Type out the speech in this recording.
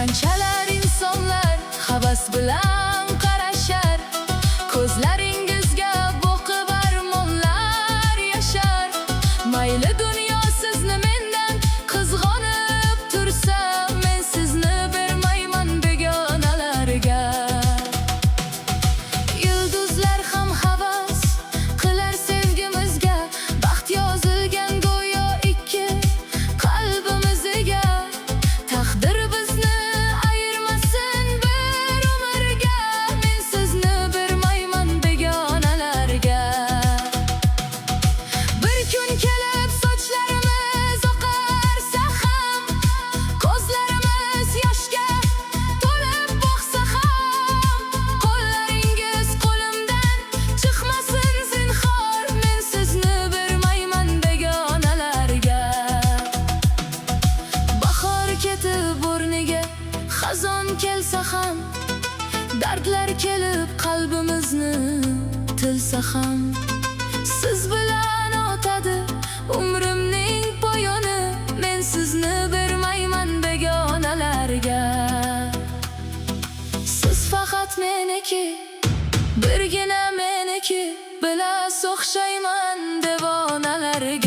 Qanchalar insonlar havas bilan qarashar, ko'zlaringizga boqib armonlar yashar. Mayli dunyo sizni mendan qizg'onib tursa, men sizni bermayman begonalarga. Yulduzlar ham havas qilar sevgimizga, baxt yozilgan go'yo ikki qalbimizga. Taqdir bizni ayirmasin bir umrga, men sizni bermayman begonalarga. Bir kun kelib sochlarimiz oqarsa ham, ko'zlarimiz yoshga to'lib boqsa ham, qo'llaringiz qo'limdan chiqmasin zinhor, men sizni bermayman begonalarga. Bahor ketib o'rniga xazon kelsa ham, dardlar kelib qalbimizni tilsa ham, siz bilan o'tadi umrimning poyoni, men sizni bermayman begonalarga. Siz faqat meniki, birgina meniki, bilas o'xshayman devonalarga.